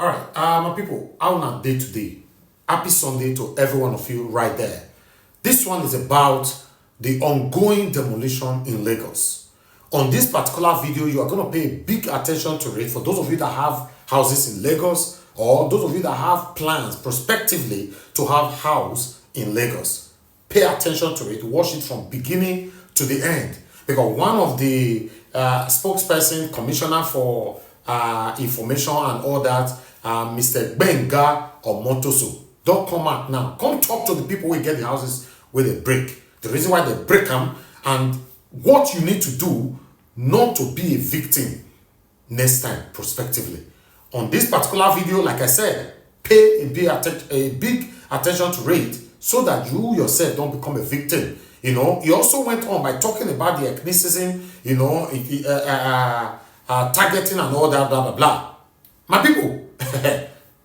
All right, my people, how na day today? Happy Sunday to every one of you right there. This one is about the ongoing demolition in Lagos. On this particular video, you are going to pay big attention to it for those of you that have houses in Lagos or those of you that have plans prospectively to have house in Lagos. Pay attention to it, watch it from beginning to the end, because one of the spokesperson, commissioner for information and all that, Mr. Benga or Montoso, don't come out now. Come talk to the people who get the houses where they break. The reason why they break them and what you need to do not to be a victim next time prospectively. On this particular video, like I said, pay a big attention to it so that you yourself don't become a victim. You know, he also went on by talking about the ethnicism, you know, targeting and all that, blah, blah, blah. My people,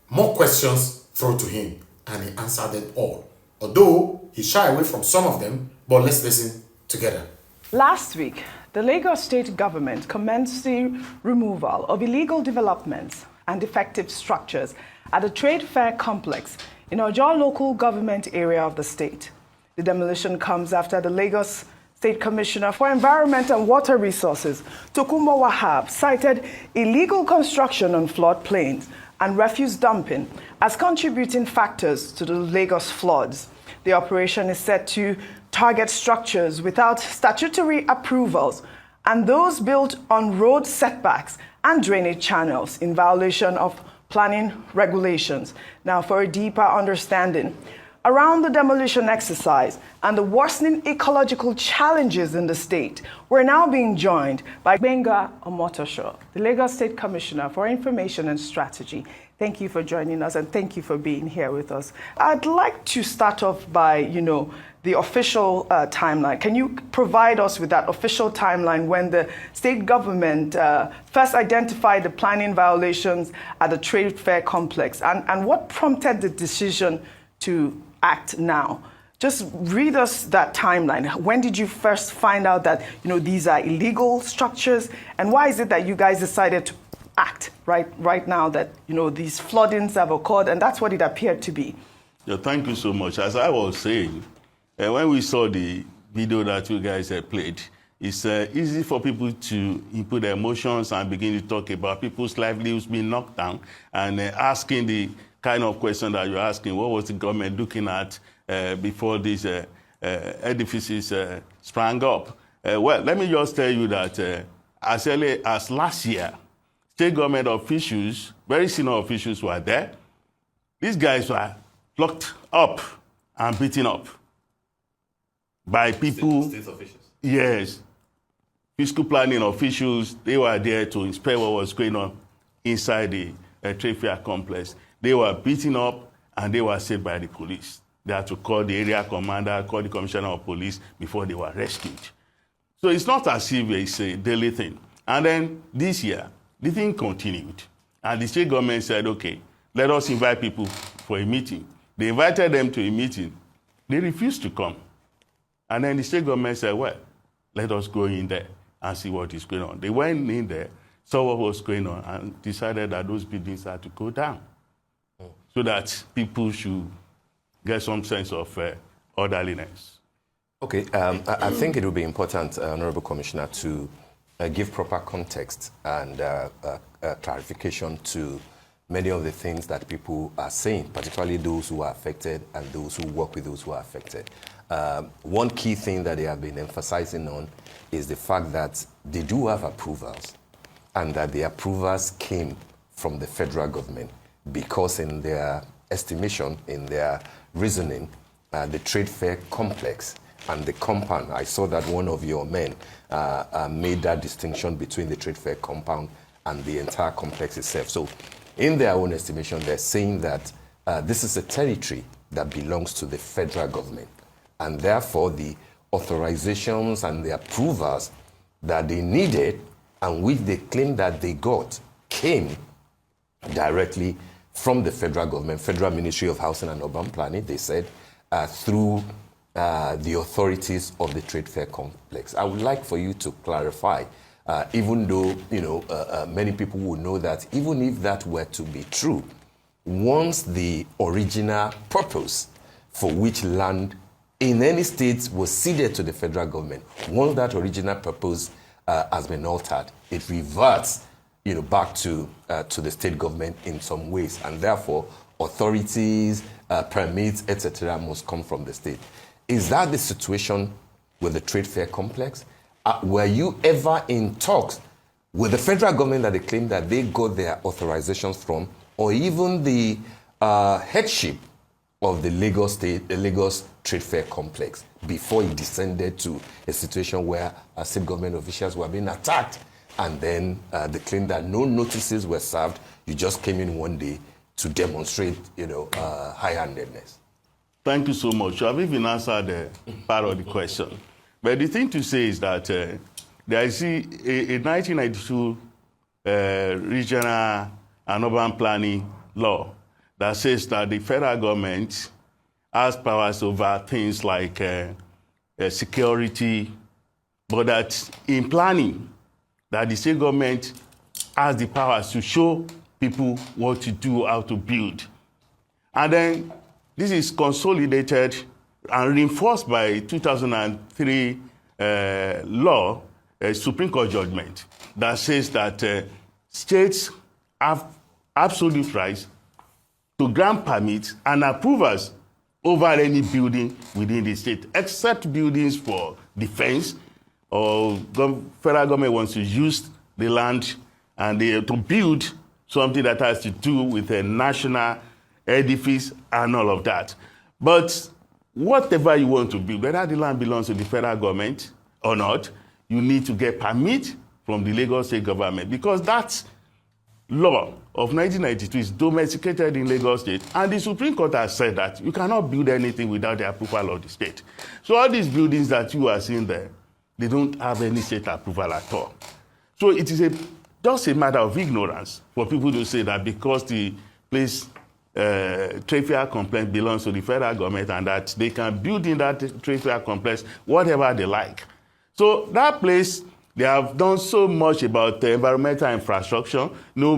more questions thrown to him, and he answered them all. Although he shied away from some of them, but let's listen together. Last week, the Lagos state government commenced the removal of illegal developments and defective structures at the trade fair complex in Ojo local government area of the state. The demolition comes after the Lagos State Commissioner for Environment and Water Resources, Tokunbo Wahab, cited illegal construction on floodplains and refuse dumping as contributing factors to the Lagos floods. The operation is set to target structures without statutory approvals and those built on road setbacks and drainage channels in violation of planning regulations. Now, for a deeper understanding around the demolition exercise and the worsening ecological challenges in the state, we're now being joined by Benga Omotosho, the Lagos State Commissioner for Information and Strategy. Thank you for joining us and thank you for being here with us. I'd like to start off by, the official timeline. Can you provide us with that official timeline when the state government first identified the planning violations at the trade fair complex and what prompted the decision to act now? Just read us that timeline. When did you first find out that, these are illegal structures, and why is it that you guys decided to act right now that, these floodings have occurred, and that's what it appeared to be? Yeah, thank you so much. As I was saying, when we saw the video that you guys had played, it's easy for people to input their emotions and begin to talk about people's livelihoods being knocked down and asking the kind of question that you're asking, what was the government looking at before these edifices sprang up? Well, let me just tell you that as early as last year, state government officials, very senior officials were there. These guys were locked up and beaten up by people. State officials? Yes. Fiscal planning officials, they were there to inspect what was going on inside the trade fair complex. They were beaten up and they were saved by the police. They had to call the area commander, call the commissioner of police before they were rescued. So it's not as if it's a daily thing. And then this year, the thing continued. And the state government said, okay, let us invite people for a meeting. They invited them to a meeting. They refused to come. And then the state government said, well, let us go in there and see what is going on. They went in there, saw what was going on, and decided that those buildings had to go down so that people should get some sense of orderliness. Okay, I think it would be important, Honorable Commissioner, to give proper context and clarification to many of the things that people are saying, particularly those who are affected and those who work with those who are affected. One key thing that they have been emphasizing on is the fact that they do have approvals and that the approvals came from the federal government because in their estimation, in their reasoning, the trade fair complex and the compound, I saw that one of your men made that distinction between the trade fair compound and the entire complex itself. So in their own estimation, they're saying that this is a territory that belongs to the federal government. And therefore, the authorizations and the approvals that they needed and which they claimed that they got came directly from the federal government, Federal Ministry of Housing and Urban Planning, they said, through the authorities of the trade fair complex. I would like for you to clarify even though, many people will know that even if that were to be true, once the original purpose for which land in any state was ceded to the federal government, once that original purpose has been altered, it reverts, back to the state government in some ways, and therefore authorities, permits, etc., must come from the state. Is that the situation with the trade fair complex? Were you ever in talks with the federal government that they claim that they got their authorizations from, or even the headship of the Lagos Trade Fair complex before it descended to a situation where state government officials were being attacked, and then they claimed that no notices were served, you just came in one day to demonstrate, high-handedness? Thank you so much. You have even answered part of the question. But the thing to say is that there is a 1992 regional and urban planning law that says that the federal government has powers over things like security, but that in planning, that the state government has the powers to show people what to do, how to build. And then this is consolidated and reinforced by 2003 law, a Supreme Court judgment, that says that states have absolute rights to grant permits and approvals over any building within the state, except buildings for defense, or federal government wants to use the land and to build something that has to do with a national edifice and all of that. But whatever you want to build, whether the land belongs to the federal government or not, you need to get permit from the Lagos state government, because that law of 1992 is domesticated in Lagos state, and the Supreme Court has said that you cannot build anything without the approval of the state. So all these buildings that you are seeing there, they don't have any state approval at all. So it is just a matter of ignorance for people to say that because the place trade fair complex belongs to the federal government and that they can build in that trade fair complex whatever they like. So that place, they have done so much about environmental infrastructure, no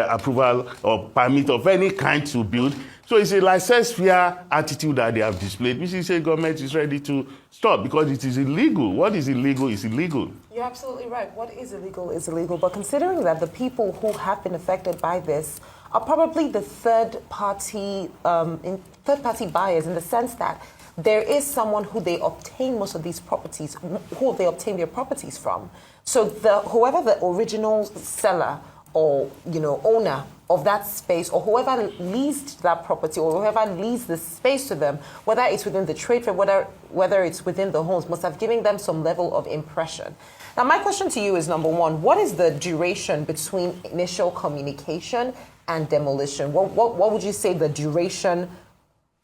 approval or permit of any kind to build. So it's a laissez-faire attitude that they have displayed, which is a government is ready to stop because it is illegal. What is illegal is illegal. You're absolutely right. What is illegal is illegal. But considering that the people who have been affected by this are probably the third-party buyers, in the sense that there is someone who they obtain most of these properties, who they obtain their properties from. So whoever the original seller or owner of that space, or whoever leased that property, or whoever leased the space to them, whether it's within the trade fair, whether it's within the homes, must have given them some level of impression. Now, my question to you is, number one, what is the duration between initial communication and demolition? What would you say the duration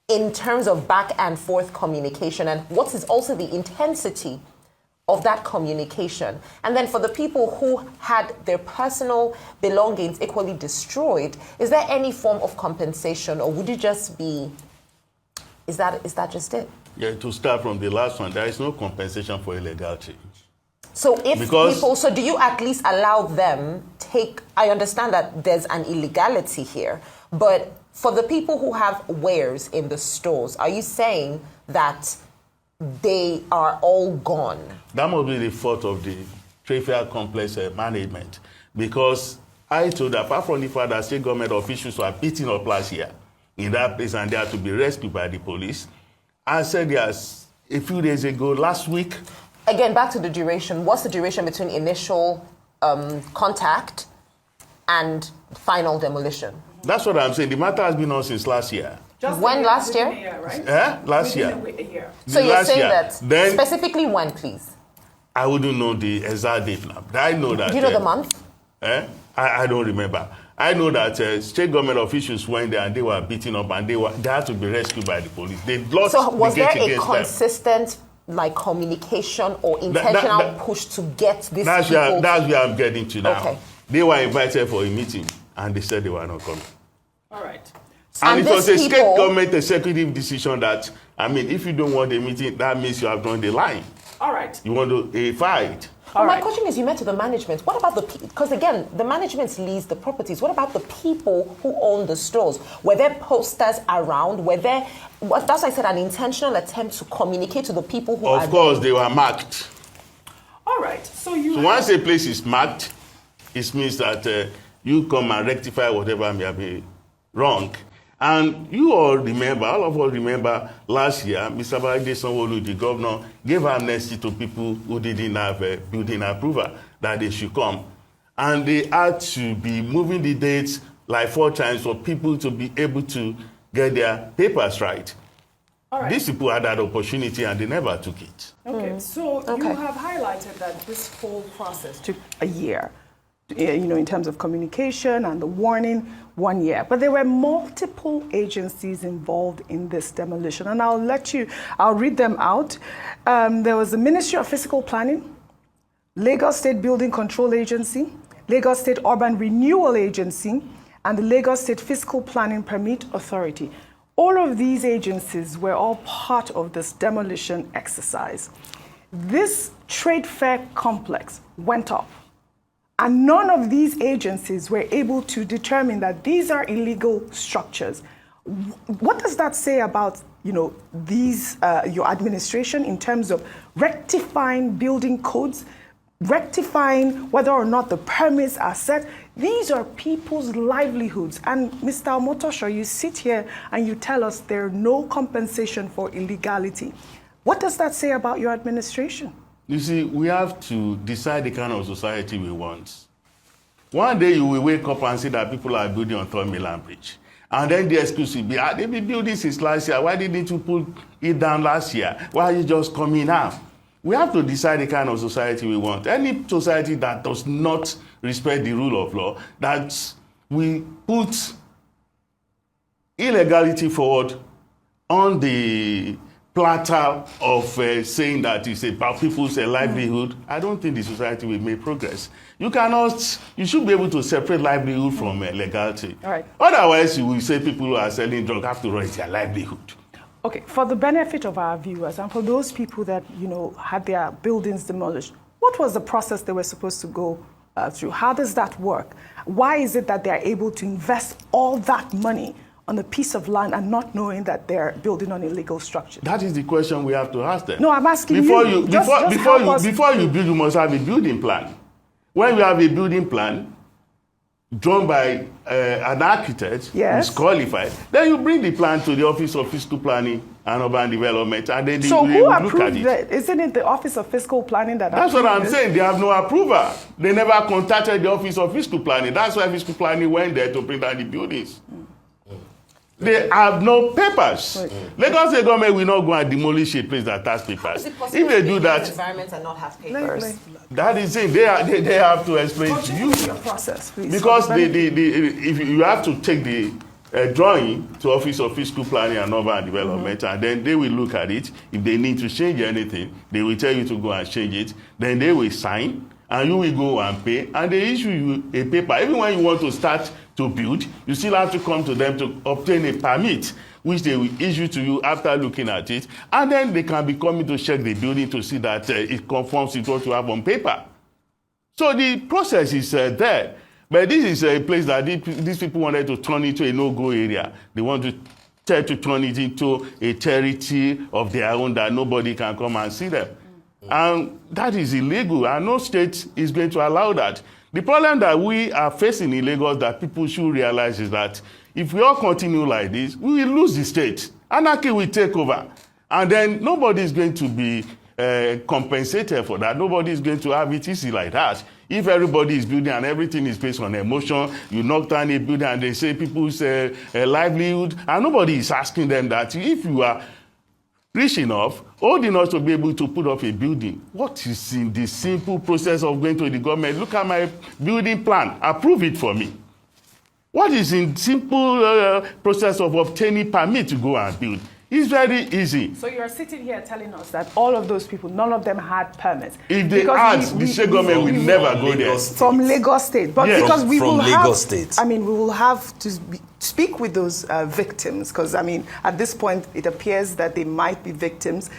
in terms of back and forth communication, and what is also the intensity of that communication? And then for the people who had their personal belongings equally destroyed, is there any form of compensation, or would you just be, is that just it? Yeah, to start from the last one, there is no compensation for illegality. So so do you at least allow them I understand that there's an illegality here, but for the people who have wares in the stores, are you saying that they are all gone? That must be the fault of the trade fair complex management, because I told that apart from the fact that state government officials were beaten up last year in that place and they had to be rescued by the police, I said yes a few days ago, last week. Again, back to the duration. What's the duration between initial contact and final demolition? That's what I'm saying. The matter has been on since last year. When last year? Last year. A year. So you're saying that then, specifically when, please? I wouldn't know the exact date now. I know that. Do you know the month? I don't remember. I know that state government officials went there and they were beaten up and they had to be rescued by the police. They lost. So was there a consistent communication or intentional push to get these people? That's where I'm getting to now. Okay. They were invited for a meeting and they said they were not coming. All right. And it was a state government executive decision that, if you don't want a meeting, that means you have drawn the line. All right. You want a fight. Well, my question is, you met with the management. What about because again, the management lease the properties. What about the people who own the stores? Were there posters around? Were there, that's why I said an intentional attempt to communicate to the people who Of course, they were marked. All right, so once a place is marked, it means that you come and rectify whatever may have been wrong. And you all remember, all of us remember last year, Mr. Babajide Sanwo-Olu, the governor, gave amnesty to people who didn't have building approval, that they should come. And they had to be moving the dates like 4 times for people to be able to get their papers right. All right. These people had that opportunity and they never took it. Okay, so you have highlighted that this whole process took a year, in terms of communication and the warning, 1 year. But there were multiple agencies involved in this demolition, and I'll read them out. There was the Ministry of Physical Planning, Lagos State Building Control Agency, Lagos State Urban Renewal Agency, and the Lagos State Fiscal Planning Permit Authority. All of these agencies were all part of this demolition exercise. This trade fair complex went up, and none of these agencies were able to determine that these are illegal structures. What does that say about, these your administration in terms of rectifying building codes, rectifying whether or not the permits are set? These are people's livelihoods. And Mr. Omotosho, you sit here and you tell us there's no compensation for illegality. What does that say about your administration? You see, we have to decide the kind of society we want. One day you will wake up and see that people are building on Third Mainland Bridge. And then the excuse will be, they've been building since last year. Why didn't you put it down last year? Why are you just coming now? We have to decide the kind of society we want. Any society that does not respect the rule of law, that we put illegality forward on the platter of saying that it's about people's livelihood, I don't think the society will make progress. You should be able to separate livelihood from legality. All right. Otherwise, you will say people who are selling drugs have to raise their livelihood. Okay, for the benefit of our viewers and for those people that, had their buildings demolished, what was the process they were supposed to go through? How does that work? Why is it that they're able to invest all that money on a piece of land and not knowing that they're building on illegal structures? That is the question we have to ask them. No, I'm asking before you. Before you build, you must have a building plan. When you have a building plan drawn by an architect who is qualified, then you bring the plan to the Office of Fiscal Planning and Urban Development, and then so they who look at approved it. that? Isn't it the Office of Fiscal Planning that That's what I'm this? saying. They have no approval. They never contacted the Office of Fiscal Planning. That's why Fiscal Planning went there to bring down the buildings. They have no papers. Lagos State government will not go and demolish a place that has papers. If they do that, environment and not have papers. that is it. They have to explain to you. Your process, please. Because if you have to take the drawing to Office of Fiscal Planning and Urban Development, and then they will look at it. If they need to change anything, they will tell you to go and change it. Then they will sign, and you will go and pay, and they issue you a paper. Even when you want to start to build, you still have to come to them to obtain a permit, which they will issue to you after looking at it, and then they can be coming to check the building to see that it conforms with what you have on paper. So the process is there. But this is a place that these people wanted to turn into a no-go area. They want to try to turn it into a territory of their own that nobody can come and see them. And that is illegal, and no state is going to allow that. The problem that we are facing in Lagos that people should realize is that if we all continue like this, we will lose the state. Anarchy will take over. And then nobody is going to be compensated for that. Nobody is going to have it easy like that. If everybody is building and everything is based on emotion, you knock down a building and they say people's livelihood, and nobody is asking them that. If you are rich enough, old enough to be able to put up a building, what is in the simple process of going to the government? Look at my building plan, approve it for me. What is in simple process of obtaining permit to go and build? It's very easy. So you're sitting here telling us that all of those people, none of them had permits. If they had, the state government will never go there. From Lagos State. But yes. because we from will Lagos have, State. I mean, we will have to speak with those victims, because, I mean, at this point, it appears that they might be victims.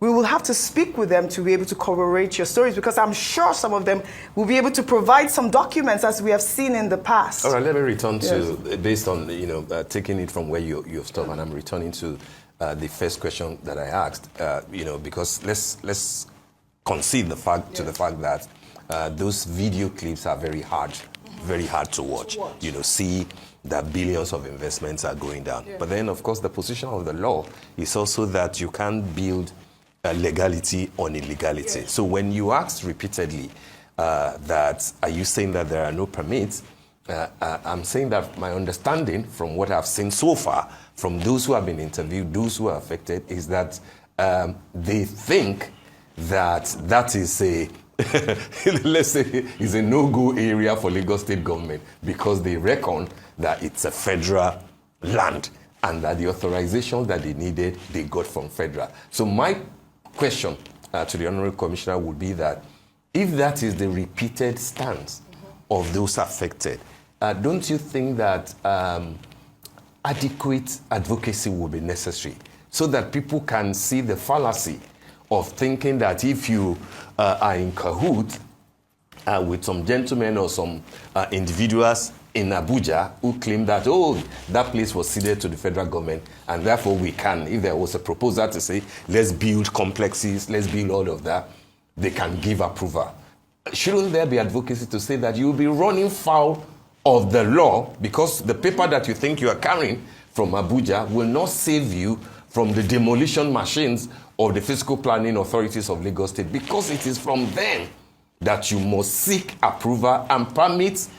we will have to speak with them to be able to corroborate your stories, because I'm sure some of them will be able to provide some documents as we have seen in the past. All right, let me return to, based on, taking it from where you've stopped, and I'm returning to the first question that I asked, because let's concede the fact that those video clips are very hard to watch. See that billions of investments are going down. But then, of course, the position of the law is also that you can't build legality on illegality. So when you asked repeatedly that, are you saying that there are no permits? I'm saying that my understanding from what I've seen so far, from those who have been interviewed, those who are affected, is that they think that is a, let's say, is a no-go area for Lagos State government, because they reckon that it's a federal land and that the authorizations that they needed, they got from federal. So my question to the Honorable Commissioner would be that if that is the repeated stance of those affected, don't you think that adequate advocacy will be necessary so that people can see the fallacy of thinking that if you are in cahoots with some gentlemen or some individuals in Abuja who claim that, that place was ceded to the federal government, and therefore we can, if there was a proposal to say, let's build complexes, let's build all of that, they can give approval. Shouldn't there be advocacy to say that you'll be running foul of the law, because the paper that you think you are carrying from Abuja will not save you from the demolition machines of the fiscal planning authorities of Lagos State, because it is from them that you must seek approval and permits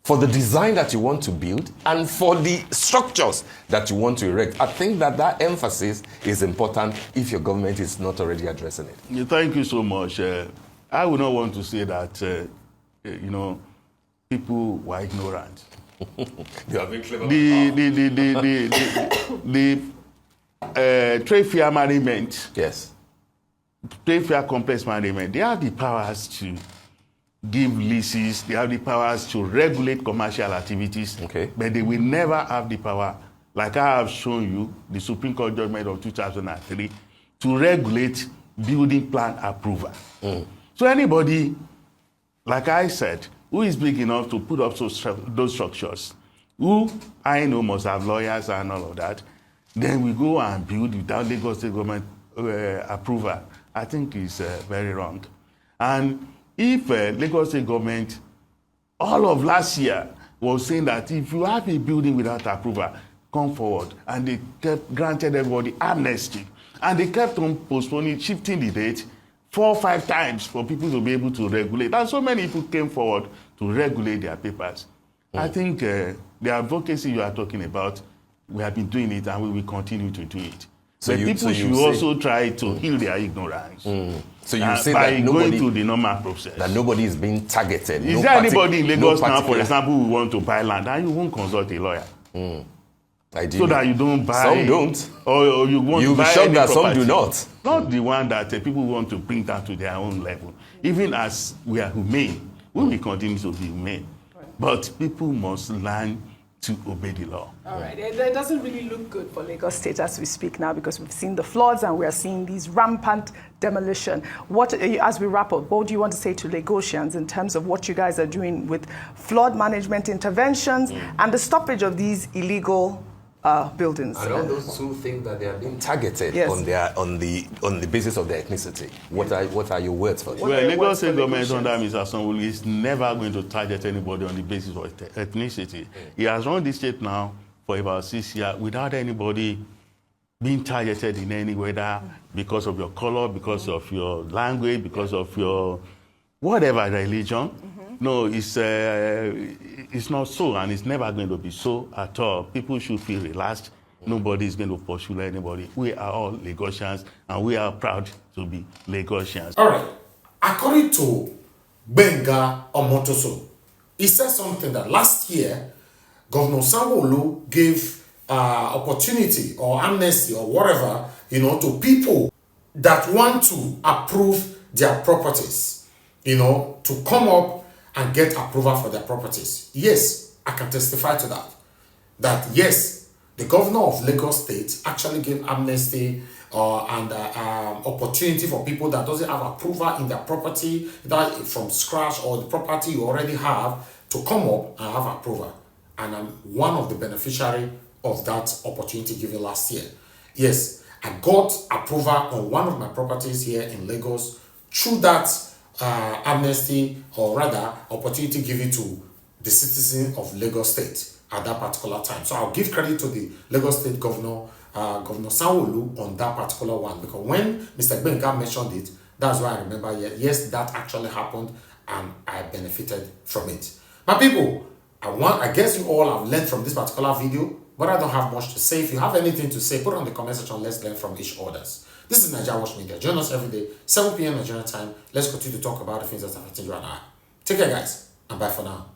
for the design that you want to build and for the structures that you want to erect. I think that emphasis is important if your government is not already addressing it. Thank you so much. I would not want to say that, people were ignorant. You have been clever. The trade fair management, yes, trade fair complex management, they have the powers to give leases, they have the powers to regulate commercial activities, but they will never have the power, like I have shown you, the Supreme Court judgment of 2003, to regulate building plan approval. So anybody, like I said, who is big enough to put up those structures, who I know must have lawyers and all of that, then we go and build without Lagos State government approval, I think is very wrong. And if Lagos State government, all of last year, was saying that if you have a building without approval, come forward, and they kept granted everybody amnesty, and they kept on postponing, shifting the date 4 or 5 times for people to be able to regulate. And so many people came forward to regulate their papers. I think the advocacy you are talking about, we have been doing it and we will continue to do it. So people should also try to heal their ignorance. So you say by that nobody, going through the normal process. That nobody is being targeted. Is there anybody in Lagos now, for example, who want to buy land and you won't consult a lawyer? So that you don't buy. Some don't. Or you won't You'll buy be shocked that property. some do not. Not the one that people want to bring down to their own level. Even as we are humane, we will continue to be humane. But people must learn to obey the law. All right. It doesn't really look good for Lagos State as we speak now, because we've seen the floods and we are seeing these rampant demolition. As we wrap up, what do you want to say to Lagosians in terms of what you guys are doing with flood management interventions and the stoppage of these illegal buildings? And all those who think that they are being targeted Yes. on the basis of their ethnicity. What are your words for this? Well, Lagos State government under Mr. Sanwo-Olu is never going to target anybody on the basis of ethnicity. He has run this state now for about 6 years without anybody being targeted in any way, whether because of your color, because of your language, because of your whatever religion. No, it's not so, and it's never going to be so at all. People should feel relaxed. Nobody is going to pursue anybody. We are all Lagosians, and we are proud to be Lagosians. All right. According to Benga Omotoso, he said something that last year, Governor Sanwo-Olu gave opportunity or amnesty or whatever, to people that want to approve their properties, to come up and get approval for their properties. Yes, I can testify to that. That yes, the governor of Lagos State actually gave amnesty and opportunity for people that doesn't have approval in their property that from scratch, or the property you already have, to come up and have approval. And I'm one of the beneficiary of that opportunity given last year. Yes, I got approval on one of my properties here in Lagos through that amnesty, or rather opportunity given to the citizen of Lagos State at that particular time. So I'll give credit to the Lagos State Governor, Governor Sanwo-Olu, on that particular one, because when Mr. Gbenga mentioned it, that's why I remember, yes, that actually happened and I benefited from it. My people, I guess you all have learned from this particular video, but I don't have much to say. If you have anything to say, put it on the comment section. Let's learn from each others. This is NAIJA Watch Media. Join us every day, 7 p.m. Nigerian time. Let's continue to talk about the things that are affecting you and I. Take care, guys, and bye for now.